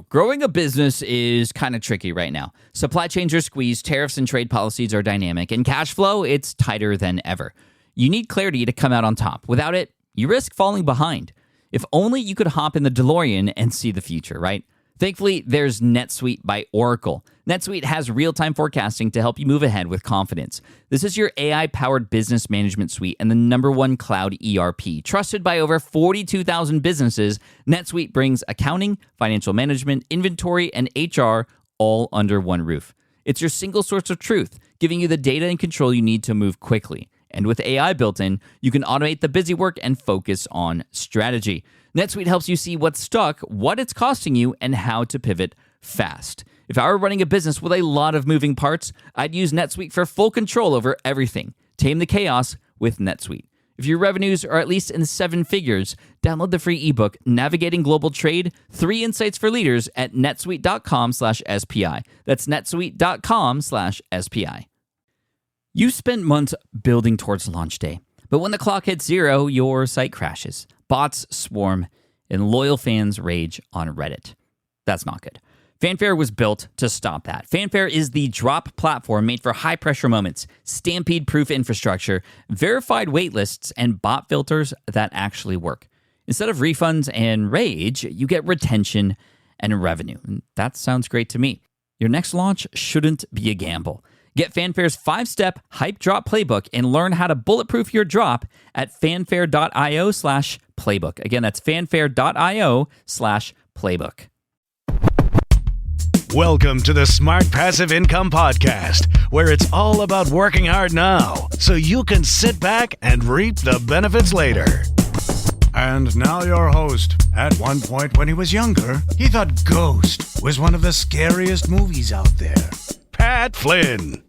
Growing a business is kind of tricky right now. Supply chains are squeezed, tariffs and trade policies are dynamic, and cash flow, it's tighter than ever. You need clarity to come out on top. Without it, you risk falling behind. If only you could hop in the DeLorean and see the future, right? Thankfully, there's NetSuite by Oracle. NetSuite has real-time forecasting to help you move ahead with confidence. This is your AI-powered business management suite and the #1 cloud ERP. Trusted by over 42,000 businesses, NetSuite brings accounting, financial management, inventory, and HR all under one roof. It's your single source of truth, giving you the data and control you need to move quickly. And with AI built in, you can automate the busy work and focus on strategy. NetSuite helps you see what's stuck, what it's costing you, and how to pivot fast. If I were running a business with a lot of moving parts, I'd use NetSuite for full control over everything. Tame the chaos with NetSuite. If your revenues are at least in 7 figures, download the free ebook, Navigating Global Trade, 3 Insights for Leaders at netsuite.com/SPI. That's netsuite.com/SPI. You spent months building towards launch day, but when the clock hits 0, your site crashes. Bots swarm, and loyal fans rage on Reddit. That's not good. Fanfare was built to stop that. Fanfare is the drop platform made for high-pressure moments, stampede-proof infrastructure, verified waitlists, and bot filters that actually work. Instead of refunds and rage, you get retention and revenue. And that sounds great to me. Your next launch shouldn't be a gamble. Get Fanfare's 5-step hype drop playbook and learn how to bulletproof your drop at fanfare.io/playbook. Again, that's fanfare.io/playbook. Welcome to the Smart Passive Income Podcast, where it's all about working hard now so you can sit back and reap the benefits later. And now your host. At one point when he was younger, he thought Ghost was one of the scariest movies out there. Pat Flynn.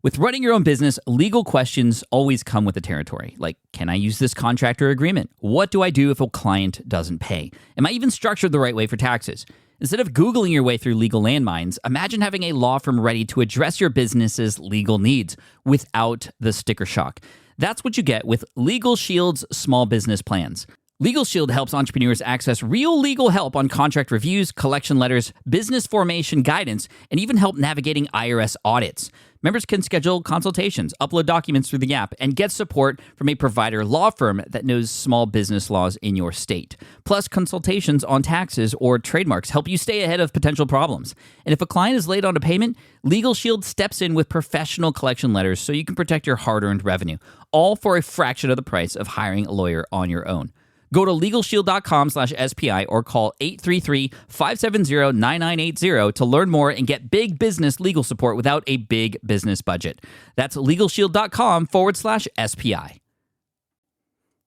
With running your own business, legal questions always come with the territory. Like, can I use this contract or agreement? What do I do if a client doesn't pay? Am I even structured the right way for taxes? Instead of Googling your way through legal landmines, imagine having a law firm ready to address your business's legal needs without the sticker shock. That's what you get with Legal Shield's small business plans. Legal Shield helps entrepreneurs access real legal help on contract reviews, collection letters, business formation guidance, and even help navigating IRS audits. Members can schedule consultations, upload documents through the app, and get support from a provider law firm that knows small business laws in your state. Plus, consultations on taxes or trademarks help you stay ahead of potential problems. And if a client is late on a payment, Legal Shield steps in with professional collection letters so you can protect your hard-earned revenue, all for a fraction of the price of hiring a lawyer on your own. Go to LegalShield.com/SPI or call 833-570-9980 to learn more and get big business legal support without a big business budget. That's LegalShield.com/SPI.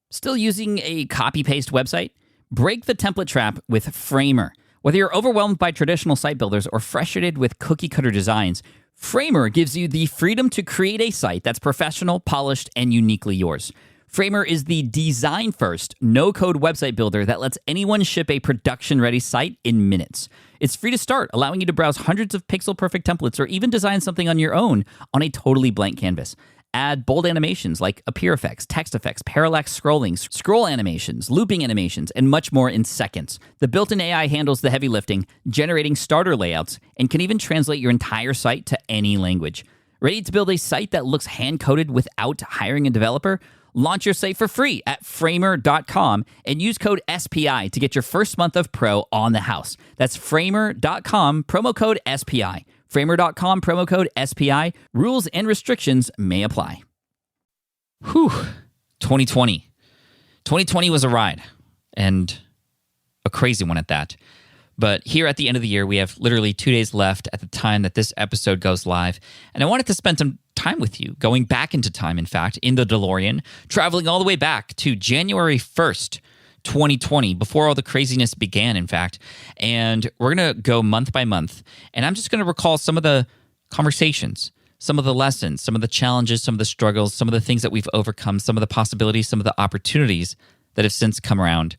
Still using a copy-paste website? Break the template trap with Framer. Whether you're overwhelmed by traditional site builders or frustrated with cookie-cutter designs, Framer gives you the freedom to create a site that's professional, polished, and uniquely yours. Framer is the design-first, no-code website builder that lets anyone ship a production-ready site in minutes. It's free to start, allowing you to browse hundreds of pixel-perfect templates or even design something on your own on a totally blank canvas. Add bold animations like appear effects, text effects, parallax scrolling, scroll animations, looping animations, and much more in seconds. The built-in AI handles the heavy lifting, generating starter layouts, and can even translate your entire site to any language. Ready to build a site that looks hand-coded without hiring a developer? Launch your site for free at framer.com and use code SPI to get your first month of pro on the house. That's framer.com, promo code SPI. Framer.com, promo code SPI. Rules and restrictions may apply. 2020. 2020 was a ride, and a crazy one at that. But here at the end of the year, we have literally 2 days left at the time that this episode goes live. And I wanted to spend some time with you, going back into time, in fact, in the DeLorean, traveling all the way back to January 1st, 2020, before all the craziness began, in fact. And we're going to go month by month. And I'm just going to recall some of the conversations, some of the lessons, some of the challenges, some of the struggles, some of the things that we've overcome, some of the possibilities, some of the opportunities that have since come around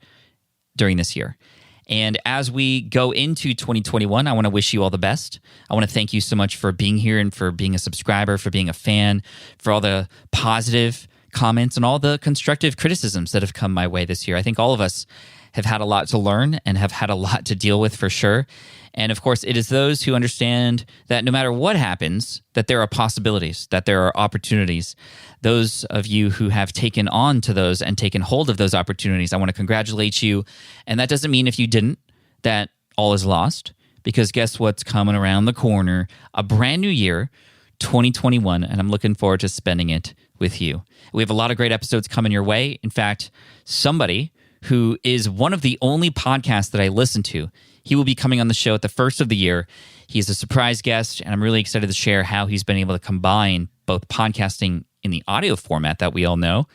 during this year. And as we go into 2021, I want to wish you all the best. I want to thank you so much for being here and for being a subscriber, for being a fan, for all the positive comments and all the constructive criticisms that have come my way this year. I think all of us have had a lot to learn and have had a lot to deal with for sure. And of course, it is those who understand that no matter what happens, that there are possibilities, that there are opportunities. Those of you who have taken on to those and taken hold of those opportunities, I want to congratulate you. And that doesn't mean if you didn't, that all is lost, because guess what's coming around the corner? A brand new year, 2021, and I'm looking forward to spending it with you. We have a lot of great episodes coming your way. In fact, somebody who is one of the only podcasts that I listen to, he will be coming on the show at the first of the year. He's a surprise guest, and I'm really excited to share how he's been able to combine both podcasting in the audio format that we all know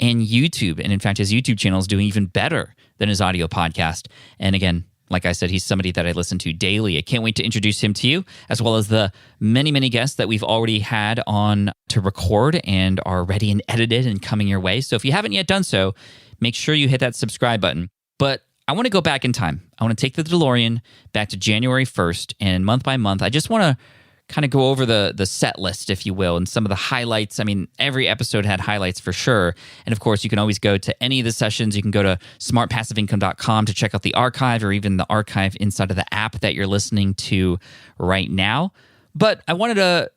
and YouTube. And in fact, his YouTube channel is doing even better than his audio podcast. And again, like I said, he's somebody that I listen to daily. I can't wait to introduce him to you, as well as the many, many guests that we've already had on to record and are ready and edited and coming your way. So if you haven't yet done so, make sure you hit that subscribe button. But I want to go back in time. I want to take the DeLorean back to January 1st, and month by month, I just want to kind of go over the set list, if you will, and some of the highlights. I mean, every episode had highlights for sure. And of course, you can always go to any of the sessions. You can go to smartpassiveincome.com to check out the archive, or even the archive inside of the app that you're listening to right now. But I wanted to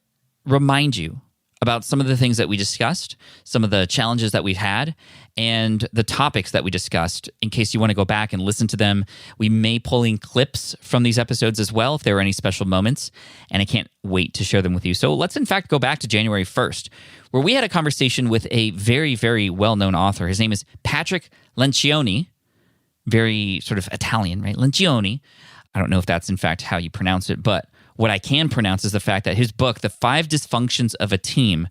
remind you about some of the things that we discussed, some of the challenges that we've had, and the topics that we discussed. In case you want to go back and listen to them, we may pull in clips from these episodes as well if there were any special moments, and I can't wait to share them with you. So let's in fact go back to January 1st, where we had a conversation with a very, very well-known author. His name is Patrick Lencioni, very sort of Italian, right? Lencioni. I don't know if that's in fact how you pronounce it, but what I can pronounce is the fact that his book, The 5 Dysfunctions of a Team,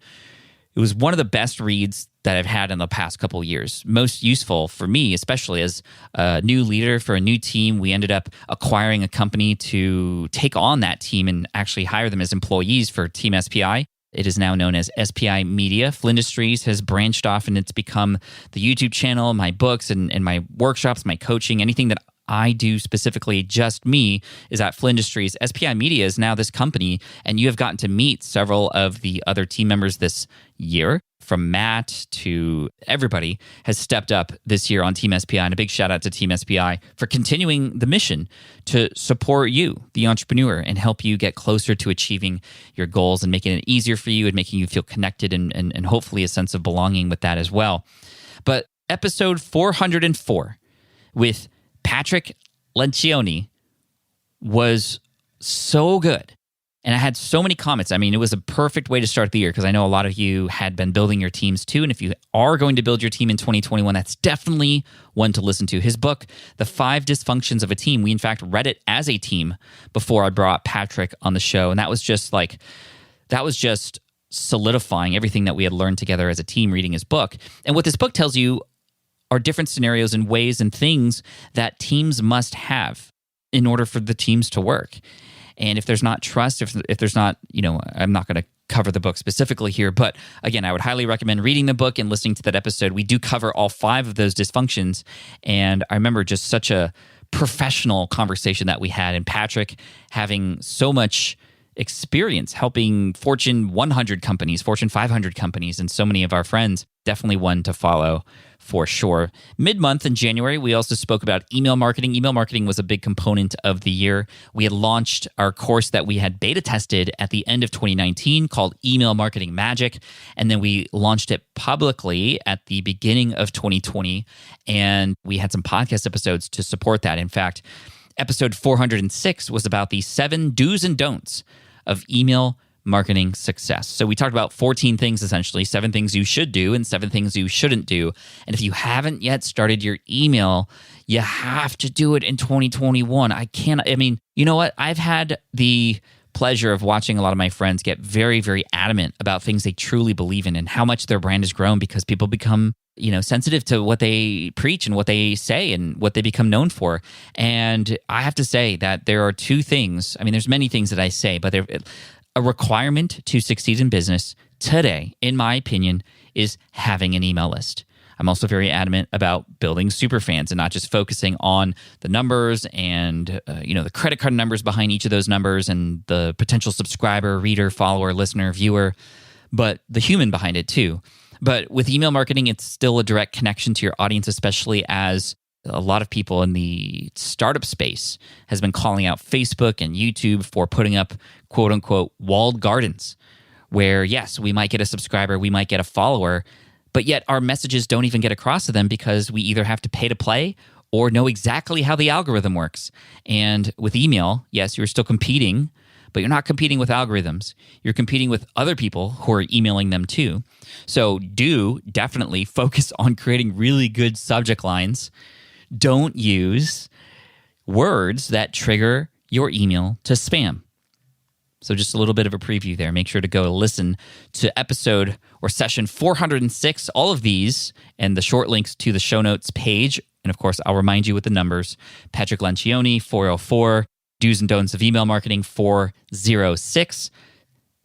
it was one of the best reads that I've had in the past couple of years. Most useful for me, especially as a new leader for a new team. We ended up acquiring a company to take on that team and actually hire them as employees for Team SPI. It is now known as SPI Media. Flindustries has branched off, and it's become the YouTube channel, my books, and my workshops, my coaching, anything that I do specifically, just me, is at Flindustries. SPI Media is now this company, and you have gotten to meet several of the other team members this year. From Matt to everybody has stepped up this year on Team SPI, and a big shout out to Team SPI for continuing the mission to support you, the entrepreneur, and help you get closer to achieving your goals and making it easier for you and making you feel connected and hopefully a sense of belonging with that as well. But episode 404 with Patrick Lencioni was so good. And I had so many comments. I mean, it was a perfect way to start the year, because I know a lot of you had been building your teams too. And if you are going to build your team in 2021, that's definitely one to listen to. His book, The 5 Dysfunctions of a Team, we in fact read it as a team before I brought Patrick on the show. And that was just solidifying everything that we had learned together as a team reading his book. And what this book tells you are different scenarios and ways and things that teams must have in order for the teams to work. And if there's not trust, if there's not, I'm not going to cover the book specifically here, but again, I would highly recommend reading the book and listening to that episode. We do cover all 5 of those dysfunctions. And I remember just such a professional conversation that we had, and Patrick having so much experience helping Fortune 100 companies, Fortune 500 companies, and so many of our friends. Definitely one to follow for sure. Mid-month in January, we also spoke about email marketing. Email marketing was a big component of the year. We had launched our course that we had beta tested at the end of 2019 called Email Marketing Magic. And then we launched it publicly at the beginning of 2020. And we had some podcast episodes to support that. In fact, episode 406 was about the 7 do's and don'ts of email marketing success. So we talked about 14 things, essentially, 7 things you should do and 7 things you shouldn't do. And if you haven't yet started your email, you have to do it in 2021. You know what? I've had the pleasure of watching a lot of my friends get very, very adamant about things they truly believe in and how much their brand has grown because people become sensitive to what they preach and what they say and what they become known for. And I have to say that there are 2 things. I mean, there's many things that I say, but a requirement to succeed in business today, in my opinion, is having an email list. I'm also very adamant about building super fans and not just focusing on the numbers and the credit card numbers behind each of those numbers and the potential subscriber, reader, follower, listener, viewer, but the human behind it too. But with email marketing, it's still a direct connection to your audience, especially as A lot of people in the startup space has been calling out Facebook and YouTube for putting up quote unquote walled gardens where, yes, we might get a subscriber, we might get a follower, but yet our messages don't even get across to them because we either have to pay to play or know exactly how the algorithm works. And with email, yes, you're still competing, but you're not competing with algorithms. You're competing with other people who are emailing them too. So do definitely focus on creating really good subject lines. Don't use words that trigger your email to spam. So just a little bit of a preview there. Make sure to go listen to episode or session 406, all of these, and the short links to the show notes page. And of course, I'll remind you with the numbers. Patrick Lencioni, 404, Do's and Don'ts of Email Marketing, 406.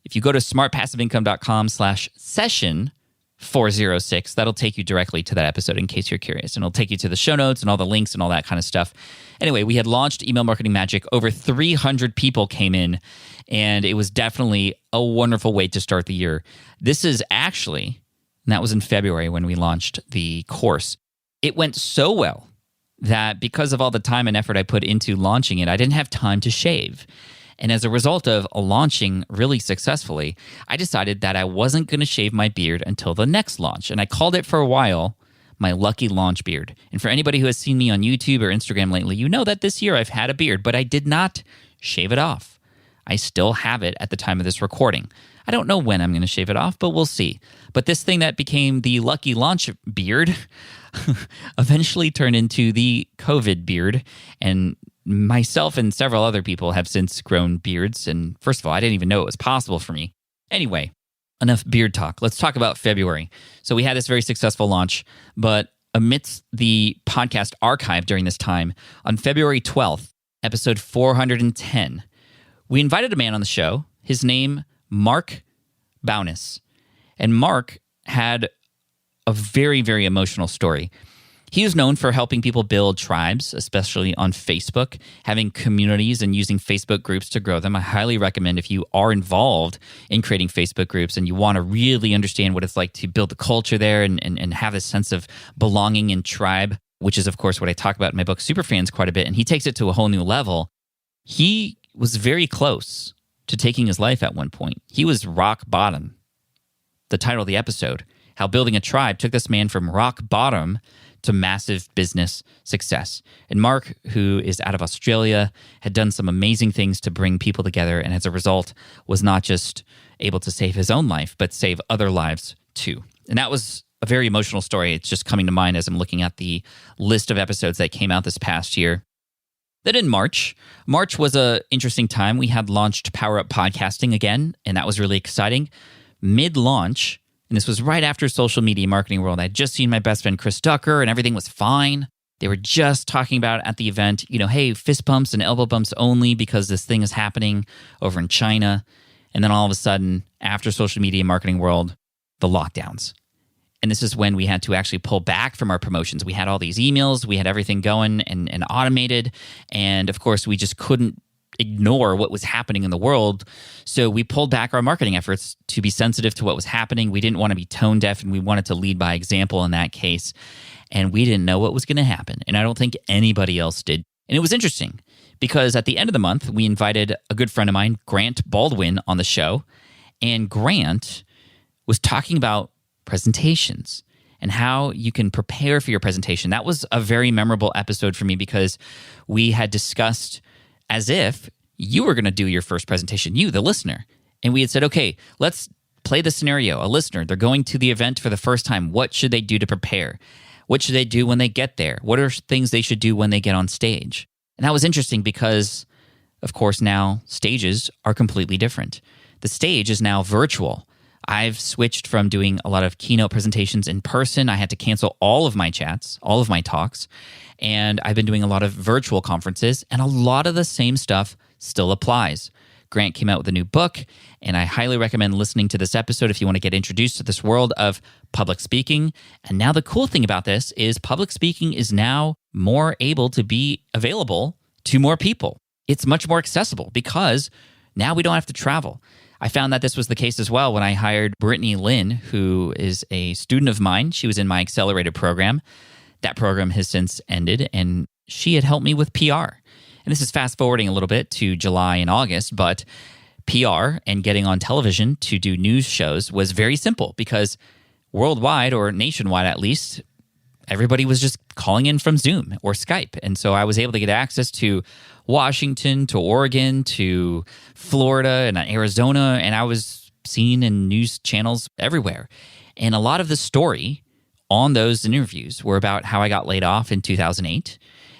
If you go to smartpassiveincome.com/session 406, that'll take you directly to that episode in case you're curious. And it'll take you to the show notes and all the links and all that kind of stuff. Anyway, we had launched Email Marketing Magic. Over 300 people came in, and it was definitely a wonderful way to start the year. This is actually, and that was in February when we launched the course. It went so well that because of all the time and effort I put into launching it, I didn't have time to shave. And as a result of launching really successfully, I decided that I wasn't going to shave my beard until the next launch. And I called it for a while my lucky launch beard. And for anybody who has seen me on YouTube or Instagram lately, you know that this year I've had a beard, but I did not shave it off. I still have it at the time of this recording. I don't know when I'm going to shave it off, but we'll see. But this thing that became the lucky launch beard eventually turned into the COVID beard, and myself and several other people have since grown beards. And first of all, I didn't even know it was possible for me. Anyway, enough beard talk. Let's talk about February. So we had this very successful launch, but amidst the podcast archive during this time, on February 12th, episode 410, we invited a man on the show. His name, Mark Baunis. And Mark had a very, very emotional story. He is known for helping people build tribes, especially on Facebook, having communities and using Facebook groups to grow them. I highly recommend if you are involved in creating Facebook groups and you want to really understand what it's like to build the culture there and have a sense of belonging in tribe, which is, of course, what I talk about in my book, Superfans, quite a bit. And he takes it to a whole new level. He was very close to taking his life at one point. He was rock bottom. The title of the episode, how building a tribe took this man from rock bottom to massive business success. And Mark, who is out of Australia, had done some amazing things to bring people together, and as a result was not just able to save his own life, but save other lives too. And that was a very emotional story. It's just coming to mind as I'm looking at the list of episodes that came out this past year. Then in March was an interesting time. We had launched Power Up Podcasting again, and that was really exciting. Mid-launch, and this was right after Social Media Marketing World, I had just seen my best friend Chris Ducker, and everything was fine. They were just talking about at the event, hey, fist bumps and elbow bumps only because this thing is happening over in China. And then all of a sudden, after Social Media Marketing World, the lockdowns. And this is when we had to actually pull back from our promotions. We had all these emails, we had everything going and automated. And of course, we just couldn't ignore what was happening in the world. So we pulled back our marketing efforts to be sensitive to what was happening. We didn't want to be tone deaf, and we wanted to lead by example in that case. And we didn't know what was going to happen. And I don't think anybody else did. And it was interesting because at the end of the month, we invited a good friend of mine, Grant Baldwin, on the show. And Grant was talking about presentations and how you can prepare for your presentation. That was a very memorable episode for me because we had discussed as if you were going to do your first presentation, you, the listener. And we had said, okay, let's play the scenario. A listener, they're going to the event for the first time. What should they do to prepare? What should they do when they get there? What are things they should do when they get on stage? And that was interesting because, of course, now stages are completely different. The stage is now virtual. I've switched from doing a lot of keynote presentations in person. I had to cancel all of my chats, all of my talks, and I've been doing a lot of virtual conferences, and a lot of the same stuff still applies. Grant came out with a new book, and I highly recommend listening to this episode if you want to get introduced to this world of public speaking. And now the cool thing about this is public speaking is now more able to be available to more people. It's much more accessible because now we don't have to travel. I found that this was the case as well when I hired Brittany Lynn, who is a student of mine. She was in my accelerated program. That program has since ended, and she had helped me with PR. And this is fast forwarding a little bit to July and August, but PR and getting on television to do news shows was very simple because worldwide, or nationwide at least, everybody was just calling in from Zoom or Skype. And so I was able to get access to Washington, to Oregon, to Florida and Arizona, and I was seen in news channels everywhere. And a lot of the story on those interviews were about how I got laid off in 2008.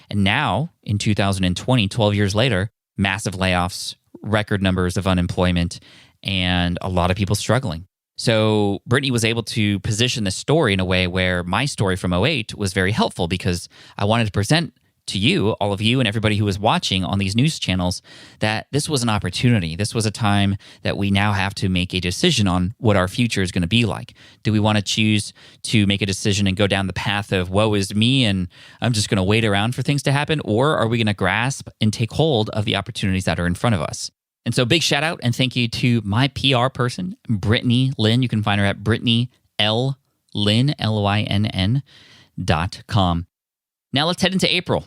And now, in 2020, 12 years later, massive layoffs, record numbers of unemployment, and a lot of people struggling. So Brittany was able to position the story in a way where my story from '08 was very helpful because I wanted to present to you, all of you and everybody who was watching on these news channels, that this was an opportunity. This was a time that we now have to make a decision on what our future is going to be like. Do we want to choose to make a decision and go down the path of woe is me and I'm just going to wait around for things to happen? Or are we going to grasp and take hold of the opportunities that are in front of us? And so big shout out and thank you to my PR person, Brittany Lynn. You can find her at BrittanyLynn, LYNN.com. Now let's head into April.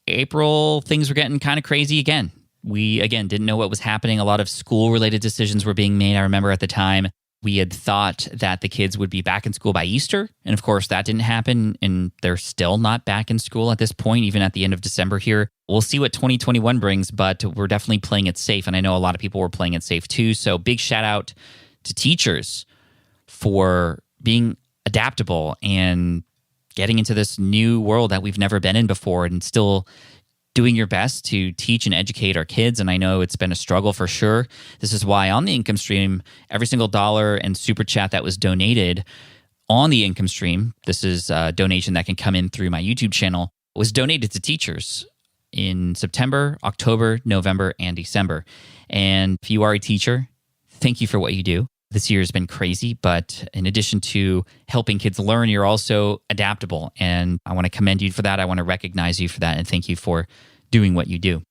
April, things were getting kind of crazy again. We, again, didn't know what was happening. A lot of school-related decisions were being made. I remember at the time, we had thought that the kids would be back in school by Easter. And of course, that didn't happen. And they're still not back in school at this point, even at the end of December here. We'll see what 2021 brings, but we're definitely playing it safe. And I know a lot of people were playing it safe too. So big shout out to teachers for being adaptable and getting into this new world that we've never been in before and still doing your best to teach and educate our kids. And I know it's been a struggle for sure. This is why on the income stream, every single dollar and super chat that was donated on the income stream, this is a donation that can come in through my YouTube channel, was donated to teachers in September, October, November, and December. And if you are a teacher, thank you for what you do. This year has been crazy, but in addition to helping kids learn, you're also adaptable. And I want to commend you for that. I want to recognize you for that. And thank you for doing what you do.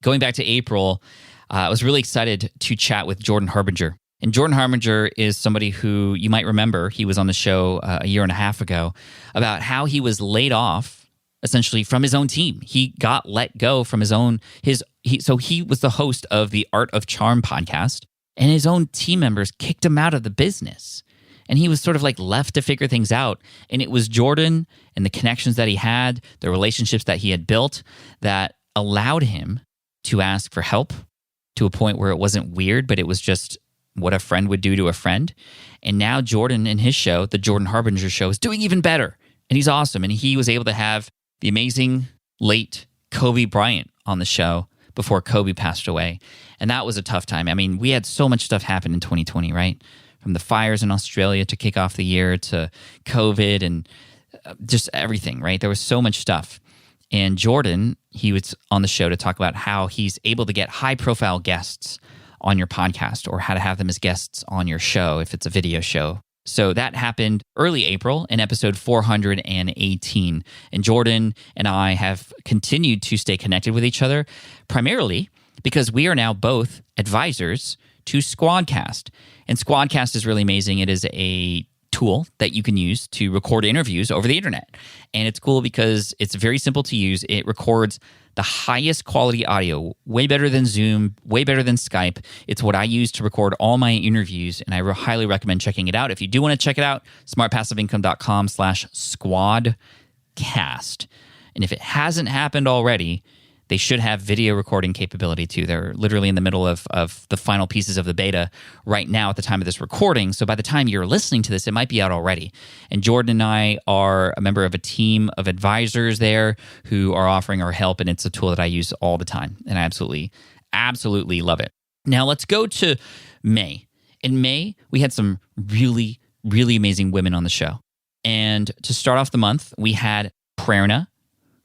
Going back to April, I was really excited to chat with Jordan Harbinger. And Jordan Harbinger is somebody who you might remember, he was on the show a year and a half ago, about how he was laid off essentially from his own team. He got let go from his own, so he was the host of the Art of Charm podcast. And his own team members kicked him out of the business. And he was sort of like left to figure things out. And it was Jordan and the connections that he had, the relationships that he had built that allowed him to ask for help to a point where it wasn't weird, but it was just what a friend would do to a friend. And now Jordan and his show, the Jordan Harbinger Show, is doing even better. And he's awesome. And he was able to have the amazing late Kobe Bryant on the show before Kobe passed away. And that was a tough time. I mean, we had so much stuff happen in 2020, right? From the fires in Australia to kick off the year to COVID and just everything, right? There was so much stuff. And Jordan, he was on the show to talk about how he's able to get high-profile guests on your podcast or how to have them as guests on your show if it's a video show. So that happened early April in episode 418. And Jordan and I have continued to stay connected with each other, primarily because we are now both advisors to Squadcast. And Squadcast is really amazing. It is a tool that you can use to record interviews over the internet. And it's cool because it's very simple to use. It records the highest quality audio, way better than Zoom, way better than Skype. It's what I use to record all my interviews, and I highly recommend checking it out. If you do want to check it out, smartpassiveincome.com/squadcast. And if it hasn't happened already, they should have video recording capability too. They're literally in the middle of the final pieces of the beta right now at the time of this recording. So by the time you're listening to this, it might be out already. And Jordan and I are a member of a team of advisors there who are offering our help. And it's a tool that I use all the time. And I absolutely love it. Now let's go to May. In May, we had some really, really amazing women on the show. And to start off the month, we had Prerna,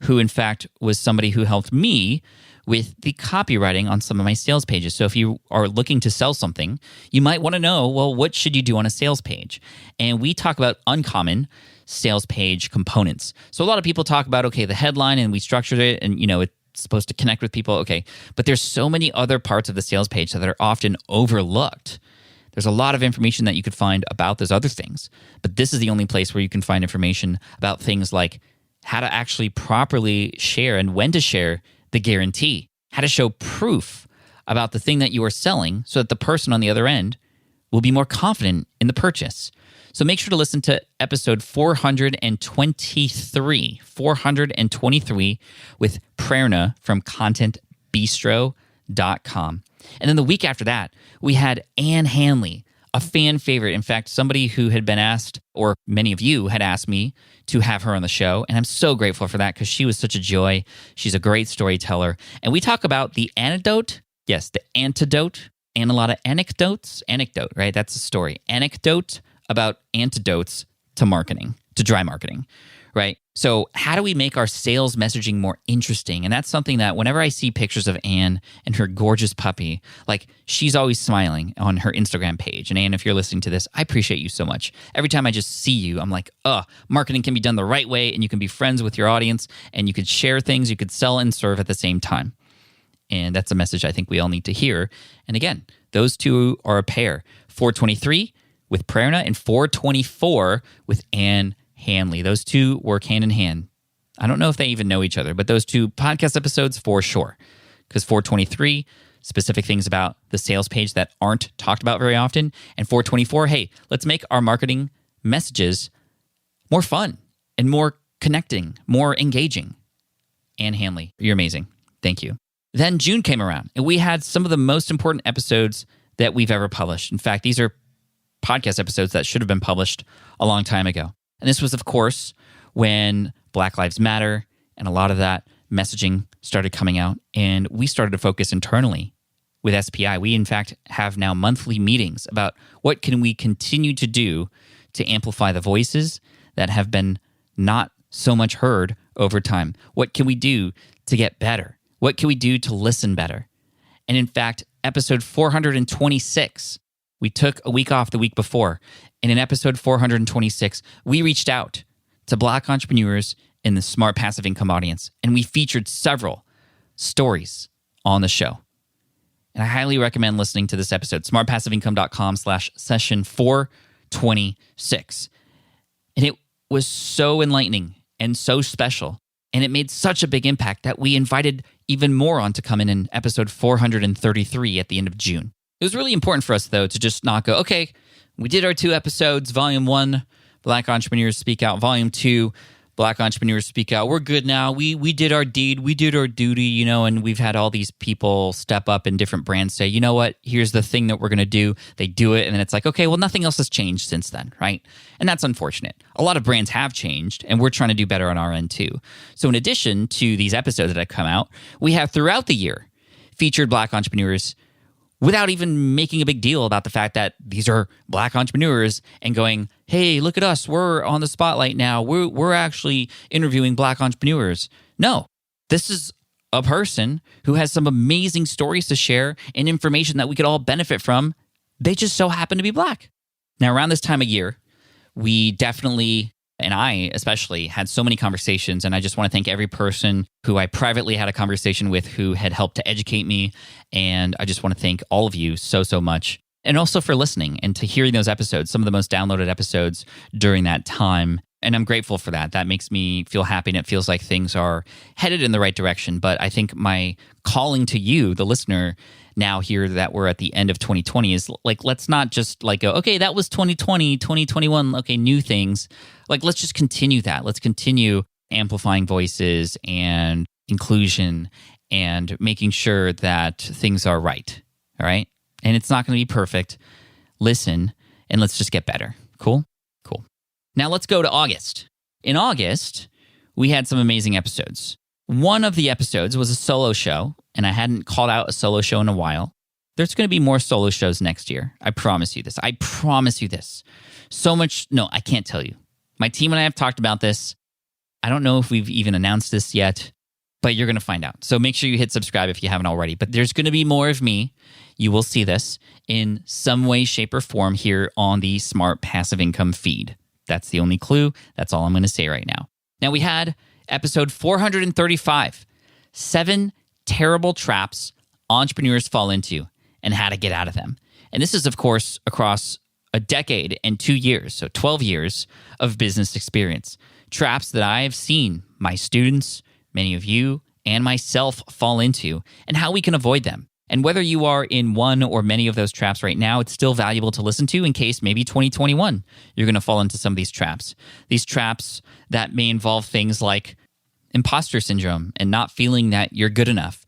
who in fact was somebody who helped me with the copywriting on some of my sales pages. So if you are looking to sell something, you might want to know, well, what should you do on a sales page? And we talk about uncommon sales page components. So a lot of people talk about, okay, the headline, and we structured it, and it's supposed to connect with people, okay. But there's so many other parts of the sales page that are often overlooked. There's a lot of information that you could find about those other things. But this is the only place where you can find information about things like how to actually properly share and when to share the guarantee, how to show proof about the thing that you are selling so that the person on the other end will be more confident in the purchase. So make sure to listen to episode 423 with Prerna from contentbistro.com. And then the week after that, we had Ann Hanley, a fan favorite. In fact, somebody who had been asked, or many of you had asked me to have her on the show. And I'm so grateful for that because she was such a joy. She's a great storyteller. And we talk about the antidote. Yes, the antidote and a lot of anecdotes. Anecdote, right? That's a story. Anecdote about antidotes to marketing, to dry marketing, right? So how do we make our sales messaging more interesting? And that's something that whenever I see pictures of Anne and her gorgeous puppy, like she's always smiling on her Instagram page. And Anne, if you're listening to this, I appreciate you so much. Every time I just see you, I'm like, marketing can be done the right way and you can be friends with your audience and you could share things, you could sell and serve at the same time. And that's a message I think we all need to hear. And again, those two are a pair. 423 with Prerna and 424 with Ann Hanley. Those two work hand in hand. I don't know if they even know each other, but those two podcast episodes for sure. Because 423, specific things about the sales page that aren't talked about very often. And 424, hey, let's make our marketing messages more fun and more connecting, more engaging. Ann Hanley, you're amazing. Thank you. Then June came around, and we had some of the most important episodes that we've ever published. In fact, these are podcast episodes that should have been published a long time ago. And this was, of course, when Black Lives Matter and a lot of that messaging started coming out, and we started to focus internally with SPI. We, in fact, have now monthly meetings about what can we continue to do to amplify the voices that have been not so much heard over time. What can we do to get better? What can we do to listen better? And in fact, episode 426, we took a week off the week before. And in episode 426, we reached out to Black entrepreneurs in the Smart Passive Income audience, and we featured several stories on the show. And I highly recommend listening to this episode, smartpassiveincome.com/session 426. And it was so enlightening and so special. And it made such a big impact that we invited even more on to come in episode 433 at the end of June. It was really important for us, though, to just not go, okay, we did our 2 episodes, Volume 1, Black Entrepreneurs Speak Out, Volume 2, Black Entrepreneurs Speak Out. We're good now. We did our deed. We did our duty, and we've had all these people step up and different brands say, you know what, here's the thing that we're going to do. They do it, and then it's like, okay, well, nothing else has changed since then, right? And that's unfortunate. A lot of brands have changed, and we're trying to do better on our end, too. So in addition to these episodes that have come out, we have throughout the year featured Black entrepreneurs without even making a big deal about the fact that these are Black entrepreneurs and going, hey, look at us, we're on the spotlight now. We're actually interviewing Black entrepreneurs. No, this is a person who has some amazing stories to share and information that we could all benefit from. They just so happen to be Black. Now, around this time of year, we definitely, and I especially, had so many conversations, and I just want to thank every person who I privately had a conversation with who had helped to educate me, and I just want to thank all of you so much, and also for listening and to hearing those episodes, some of the most downloaded episodes during that time, and I'm grateful for that. That makes me feel happy, and it feels like things are headed in the right direction, but I think my calling to you, the listener, now here that we're at the end of 2020 is like, let's not just like go, okay, that was 2020, 2021, okay, new things. Like, let's just continue that. Let's continue amplifying voices and inclusion and making sure that things are right, all right? And it's not going to be perfect. Listen, and let's just get better. Cool? Cool. Now let's go to August. In August, we had some amazing episodes. One of the episodes was a solo show, and I hadn't called out a solo show in a while. There's going to be more solo shows next year. I promise you this. I promise you this. So much, no, I can't tell you. My team and I have talked about this. I don't know if we've even announced this yet, but you're going to find out. So make sure you hit subscribe if you haven't already. But there's going to be more of me. You will see this in some way, shape, or form here on the Smart Passive Income feed. That's the only clue. That's all I'm going to say right now. Now, we had episode 435, 7 terrible traps entrepreneurs fall into and how to get out of them. And this is, of course, across a decade and 2 years, so 12 years of business experience. traps that I have seen my students, many of you, and myself fall into, and how we can avoid them. And whether you are in one or many of those traps right now, it's still valuable to listen to in case maybe 2021 you're going to fall into some of these traps. These traps that may involve things like imposter syndrome and not feeling that you're good enough,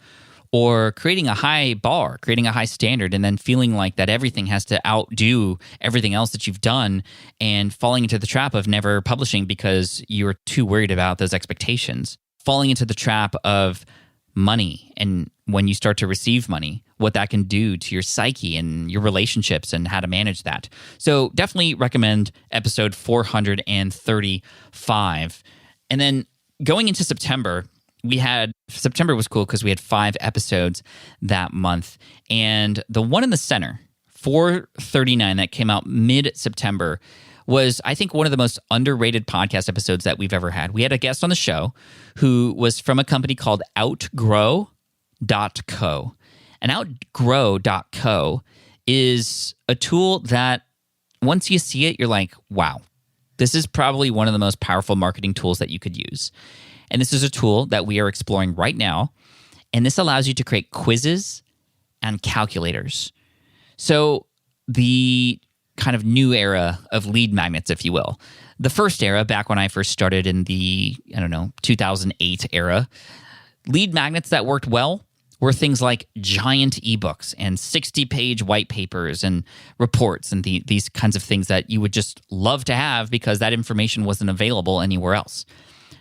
or creating a high bar, creating a high standard, and then feeling like that everything has to outdo everything else that you've done, and falling into the trap of never publishing because you're too worried about those expectations. Falling into the trap of money, and when you start to receive money, what that can do to your psyche and your relationships and how to manage that. So definitely recommend episode 435. And then going into September was cool because we had 5 episodes that month. And the one in the center, 439, that came out mid-September, was, I think, one of the most underrated podcast episodes that we've ever had. We had a guest on the show who was from a company called Outgrow.co. And Outgrow.co is a tool that once you see it, you're like, wow, this is probably one of the most powerful marketing tools that you could use. And this is a tool that we are exploring right now. And this allows you to create quizzes and calculators. So the kind of new era of lead magnets, if you will. The first era, back when I first started in the, 2008 era, lead magnets that worked well were things like giant ebooks and 60-page white papers and reports and these kinds of things that you would just love to have because that information wasn't available anywhere else.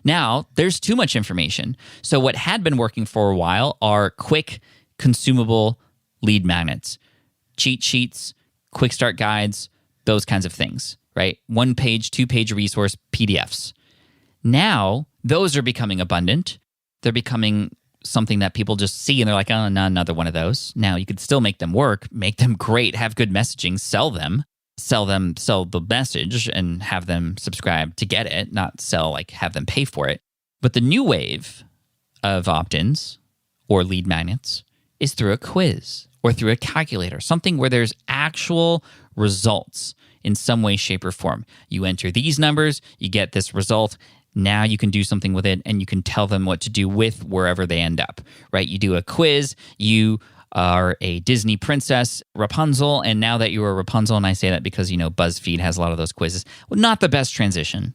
Now, there's too much information. So what had been working for a while are quick, consumable lead magnets, cheat sheets, quick start guides, those kinds of things, right? 1-page, 2-page resource PDFs. Now, those are becoming abundant. They're becoming something that people just see and they're like, oh, not another one of those. Now, you could still make them work, make them great, have good messaging, sell the message and have them subscribe to get it, not have them pay for it. But the new wave of opt-ins or lead magnets is through a quiz or through a calculator, something where there's actual results in some way, shape, or form. You enter these numbers, you get this result. Now you can do something with it and you can tell them what to do with wherever they end up, right? You do a quiz, you are a Disney princess, Rapunzel, and now that you are Rapunzel, and I say that because, BuzzFeed has a lot of those quizzes. Well, not the best transition,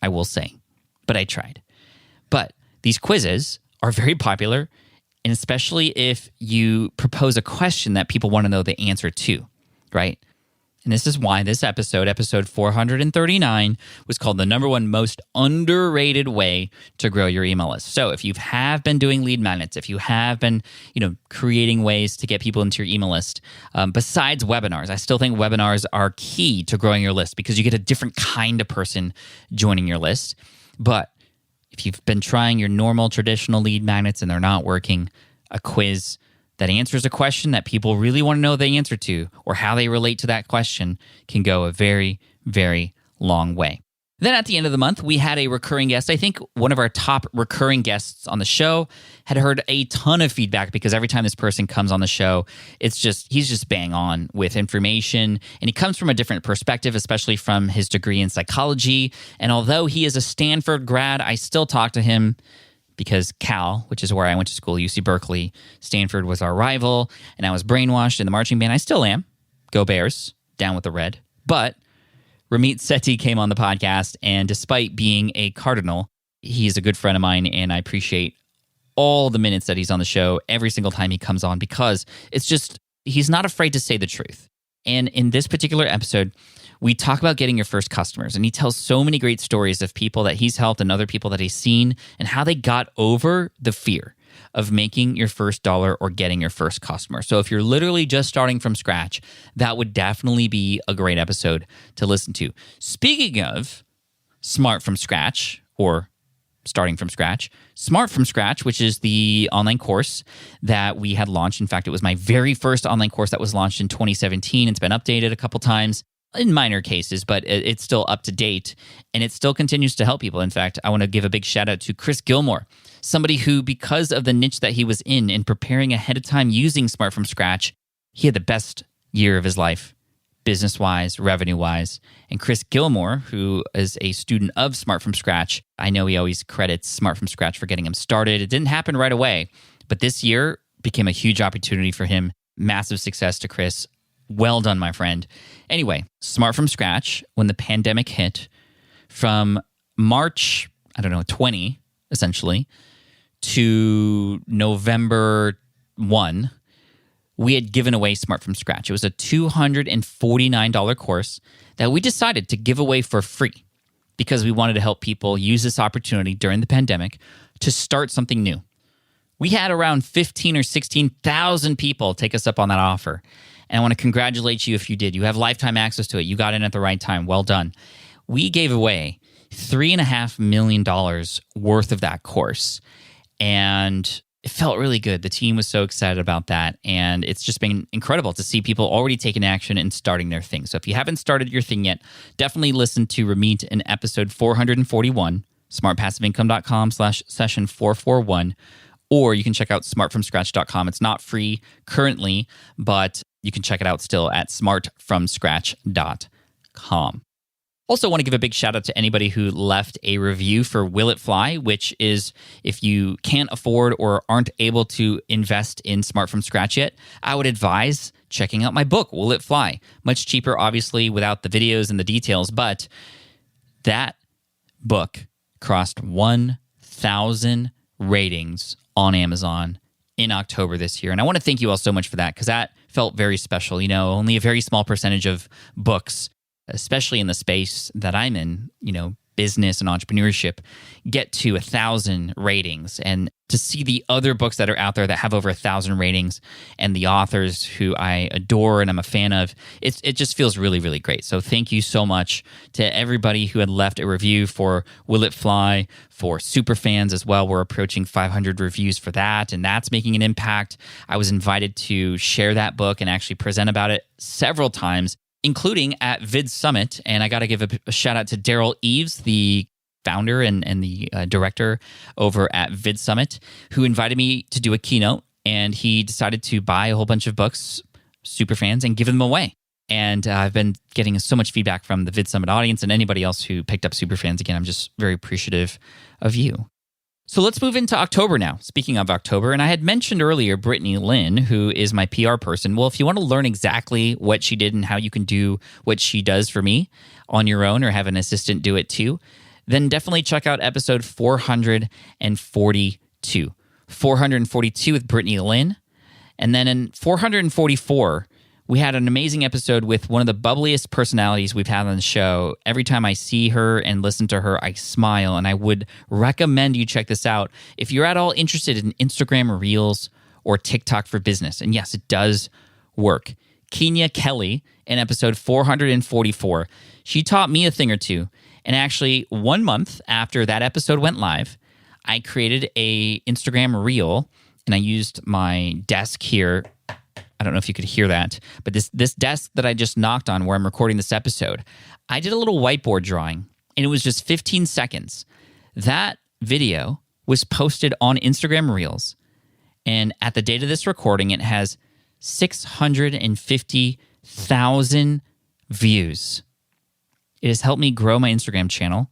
I will say, but I tried. But these quizzes are very popular, and especially if you propose a question that people want to know the answer to, right? And this is why this episode 439, was called the number one most underrated way to grow your email list. So if you have been doing lead magnets, if you have been, creating ways to get people into your email list, besides webinars, I still think webinars are key to growing your list because you get a different kind of person joining your list. But if you've been trying your normal traditional lead magnets and they're not working, a quiz that answers a question that people really want to know the answer to or how they relate to that question can go a very, very long way. Then at the end of the month, we had a recurring guest. I think one of our top recurring guests on the show had heard a ton of feedback because every time this person comes on the show, he's just bang on with information. And he comes from a different perspective, especially from his degree in psychology. And although he is a Stanford grad, I still talk to him because Cal, which is where I went to school, UC Berkeley, Stanford was our rival, and I was brainwashed in the marching band. I still am. Go Bears, down with the red. But Ramit Sethi came on the podcast, and despite being a Cardinal, he's a good friend of mine, and I appreciate all the minutes that he's on the show every single time he comes on because he's not afraid to say the truth. And in this particular episode, we talk about getting your first customers, and he tells so many great stories of people that he's helped and other people that he's seen and how they got over the fear of making your first dollar or getting your first customer. So if you're literally just starting from scratch, that would definitely be a great episode to listen to. Speaking of Smart from Scratch or starting from scratch, Smart from Scratch, which is the online course that we had launched. In fact, it was my very first online course that was launched in 2017. It's been updated a couple times in minor cases, but it's still up to date and it still continues to help people. In fact, I want to give a big shout out to Chris Gilmore, somebody who, because of the niche that he was in preparing ahead of time using Smart from Scratch, he had the best year of his life business-wise, revenue-wise. And Chris Gilmore, who is a student of Smart from Scratch, I know he always credits Smart from Scratch for getting him started. It didn't happen right away, but this year became a huge opportunity for him. Massive success to Chris. Well done, my friend. Anyway, Smart from Scratch, when the pandemic hit, from March, 20, essentially, to November 1, we had given away Smart from Scratch. It was a $249 course that we decided to give away for free because we wanted to help people use this opportunity during the pandemic to start something new. We had around 15 or 16,000 people take us up on that offer. And I want to congratulate you if you did. You have lifetime access to it. You got in at the right time. Well done. We gave away $3.5 million worth of that course. And it felt really good. The team was so excited about that. And it's just been incredible to see people already taking action and starting their thing. So if you haven't started your thing yet, definitely listen to Ramit in episode 441, smartpassiveincome.com/session 441. Or you can check out smartfromscratch.com. It's not free currently, but you can check it out still at smartfromscratch.com. Also want to give a big shout out to anybody who left a review for Will It Fly, which is if you can't afford or aren't able to invest in Smart from Scratch yet, I would advise checking out my book, Will It Fly. Much cheaper, obviously, without the videos and the details, but that book crossed 1,000 ratings on Amazon in October this year. And I want to thank you all so much for that because that felt very special. You know, only a very small percentage of books, especially in the space that I'm in, business and entrepreneurship, get to 1,000 ratings. And to see the other books that are out there that have over 1,000 ratings and the authors who I adore and I'm a fan of, it just feels really, really great. So thank you so much to everybody who had left a review for Will It Fly, for Superfans as well. We're approaching 500 reviews for that, and that's making an impact. I was invited to share that book and actually present about it several times, including at Vid Summit. And I got to give a shout out to Daryl Eves, the founder and the director over at Vid Summit, who invited me to do a keynote. And he decided to buy a whole bunch of books, Superfans, and give them away. And I've been getting so much feedback from the Vid Summit audience and anybody else who picked up Superfans. Again, I'm just very appreciative of you. So let's move into October now. Speaking of October, and I had mentioned earlier Brittany Lynn, who is my PR person. Well, if you want to learn exactly what she did and how you can do what she does for me on your own or have an assistant do it too, then definitely check out episode 442. 442 with Brittany Lynn. And then in 444, we had an amazing episode with one of the bubbliest personalities we've had on the show. Every time I see her and listen to her, I smile, and I would recommend you check this out if you're at all interested in Instagram Reels or TikTok for business. And yes, it does work. Kenya Kelly in episode 444, she taught me a thing or two. And actually, 1 month after that episode went live, I created a Instagram Reel, and I used my desk here. I don't know if you could hear that, but this desk that I just knocked on where I'm recording this episode, I did a little whiteboard drawing, and it was just 15 seconds. That video was posted on Instagram Reels, and at the date of this recording, it has 650,000 views. It has helped me grow my Instagram channel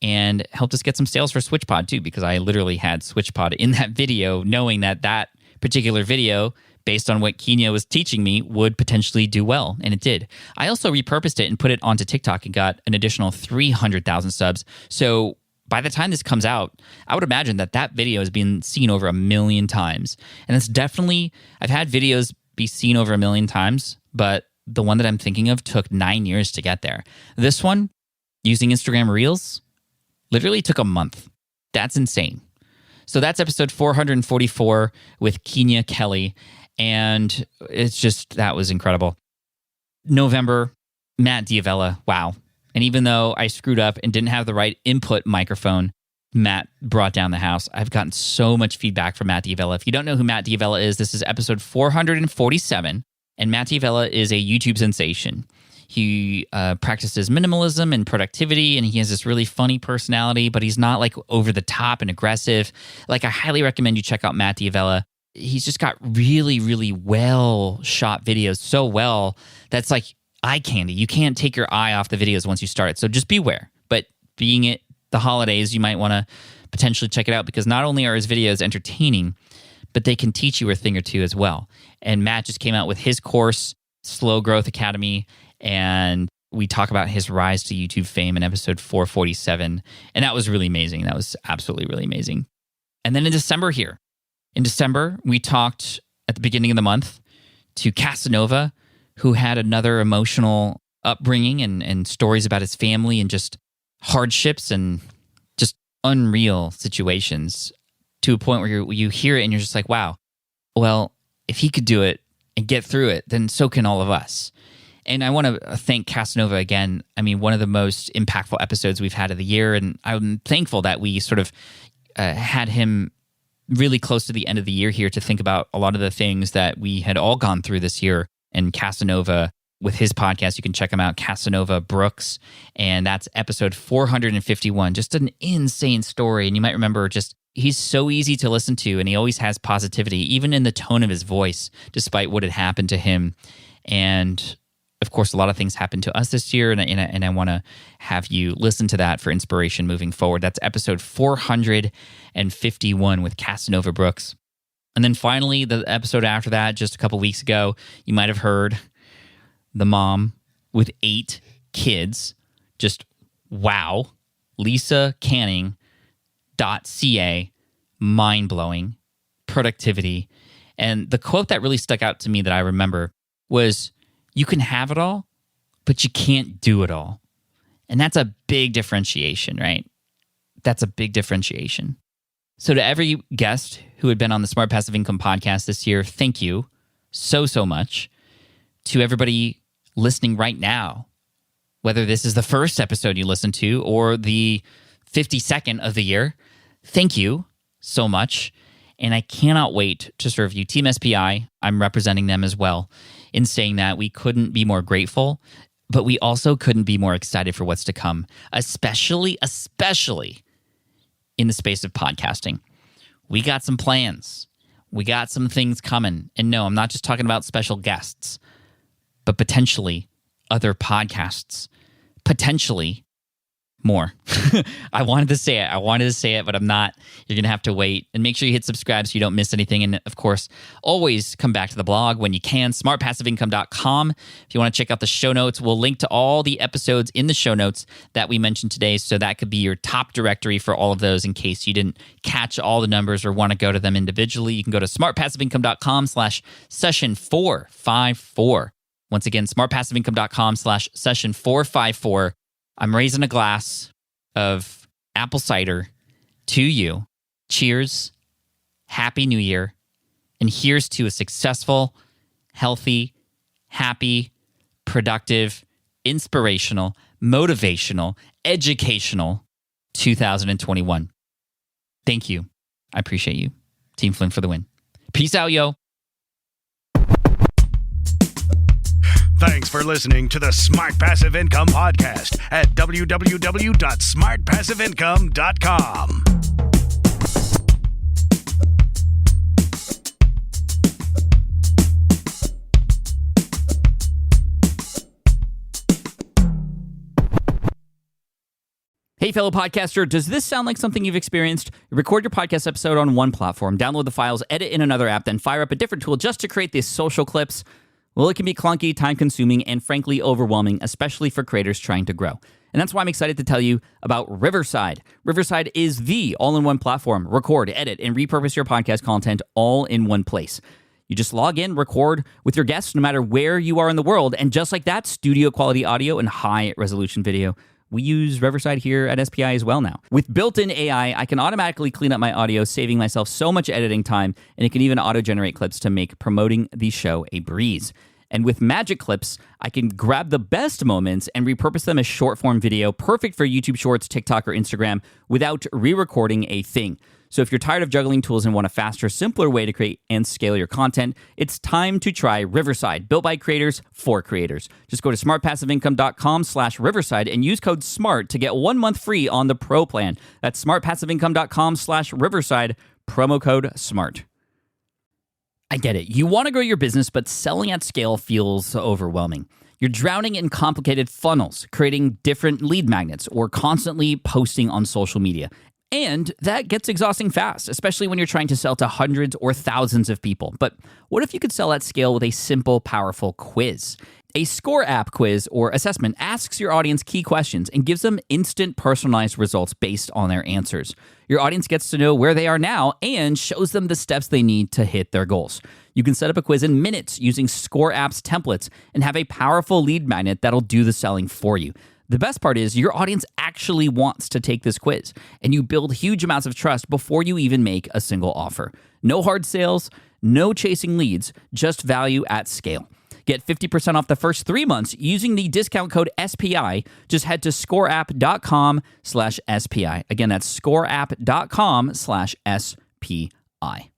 and helped us get some sales for SwitchPod too, because I literally had SwitchPod in that video, knowing that particular video, based on what Kenya was teaching me, would potentially do well, and it did. I also repurposed it and put it onto TikTok and got an additional 300,000 subs. So by the time this comes out, I would imagine that video has been seen over 1 million times. And it's definitely, I've had videos be seen over 1 million times, but the one that I'm thinking of took 9 years to get there. This one, using Instagram Reels, literally took a month. That's insane. So that's episode 444 with Kenya Kelly. And that was incredible. November, Matt D'Avella, wow. And even though I screwed up and didn't have the right input microphone, Matt brought down the house. I've gotten so much feedback from Matt D'Avella. If you don't know who Matt D'Avella is, this is episode 447. And Matt D'Avella is a YouTube sensation. He practices minimalism and productivity, and he has this really funny personality, but he's not like over the top and aggressive. Like, I highly recommend you check out Matt D'Avella. He's just got really, really well shot videos, so well that's like, eye candy. You can't take your eye off the videos once you start it. So just beware. But being it the holidays, you might want to potentially check it out because not only are his videos entertaining, but they can teach you a thing or two as well. And Matt just came out with his course, Slow Growth Academy, and we talk about his rise to YouTube fame in episode 447. And that was really amazing. That was absolutely really amazing. And then in December, we talked at the beginning of the month to Casanova, who had another emotional upbringing and stories about his family and just hardships and just unreal situations to a point where you hear it and you're just like, wow, well, if he could do it and get through it, then so can all of us. And I want to thank Casanova again. I mean, one of the most impactful episodes we've had of the year, and I'm thankful that we sort of had him really close to the end of the year here to think about a lot of the things that we had all gone through this year. And Casanova, with his podcast, you can check him out, Casanova Brooks, and that's episode 451. Just an insane story. And you might remember just he's so easy to listen to, and he always has positivity, even in the tone of his voice, despite what had happened to him. And of course, a lot of things happened to us this year, and I want to have you listen to that for inspiration moving forward. That's episode 451 with Casanova Brooks. And then finally, the episode after that, just a couple weeks ago, you might have heard the mom with 8 kids. Just wow. Lisa Canning.ca, mind-blowing, productivity. And the quote that really stuck out to me that I remember was, you can have it all, but you can't do it all. And that's a big differentiation, right? That's a big differentiation. So to every guest who had been on the Smart Passive Income podcast this year, thank you so much. To everybody listening right now, whether this is the first episode you listen to or the 52nd of the year, thank you so much. And I cannot wait to serve you. Team SPI, I'm representing them as well in saying that we couldn't be more grateful, but we also couldn't be more excited for what's to come, especially in the space of podcasting. We got some plans. We got some things coming. And no, I'm not just talking about special guests, but potentially other podcasts, potentially more. I wanted to say it, but I'm not. You're going to have to wait. And make sure you hit subscribe so you don't miss anything. And of course, always come back to the blog when you can, smartpassiveincome.com. If you want to check out the show notes, we'll link to all the episodes in the show notes that we mentioned today. So that could be your top directory for all of those in case you didn't catch all the numbers or want to go to them individually. You can go to smartpassiveincome.com/session 454. Once again, smartpassiveincome.com/session 454. I'm raising a glass of apple cider to you. Cheers. Happy New Year. And here's to a successful, healthy, happy, productive, inspirational, motivational, educational 2021. Thank you. I appreciate you. Team Flynn for the win. Peace out, yo. Thanks for listening to the Smart Passive Income Podcast at www.smartpassiveincome.com. Hey, fellow podcaster, does this sound like something you've experienced? Record your podcast episode on one platform, download the files, edit in another app, then fire up a different tool just to create these social clips. Well, it can be clunky, time-consuming, and frankly overwhelming, especially for creators trying to grow. And that's why I'm excited to tell you about Riverside. Riverside is the all-in-one platform. Record, edit, and repurpose your podcast content all in one place. You just log in, record with your guests no matter where you are in the world, and just like that, studio-quality audio and high-resolution video. We use Riverside here at SPI as well now. With built-in AI, I can automatically clean up my audio, saving myself so much editing time, and it can even auto-generate clips to make promoting the show a breeze. And with Magic Clips, I can grab the best moments and repurpose them as short-form video, perfect for YouTube Shorts, TikTok, or Instagram, without re-recording a thing. So if you're tired of juggling tools and want a faster, simpler way to create and scale your content, it's time to try Riverside, built by creators for creators. Just go to smartpassiveincome.com/Riverside and use code SMART to get 1 month free on the Pro plan. That's smartpassiveincome.com/Riverside, promo code SMART. I get it. You want to grow your business, but selling at scale feels overwhelming. You're drowning in complicated funnels, creating different lead magnets, or constantly posting on social media. And that gets exhausting fast, especially when you're trying to sell to hundreds or thousands of people. But what if you could sell at scale with a simple, powerful quiz? A Score app quiz or assessment asks your audience key questions and gives them instant personalized results based on their answers. Your audience gets to know where they are now and shows them the steps they need to hit their goals. You can set up a quiz in minutes using Score app's templates and have a powerful lead magnet that'll do the selling for you. The best part is your audience actually wants to take this quiz, and you build huge amounts of trust before you even make a single offer. No hard sales, no chasing leads, just value at scale. Get 50% off the first 3 months using the discount code SPI. Just head to scoreapp.com/SPI. Again, that's scoreapp.com/SPI.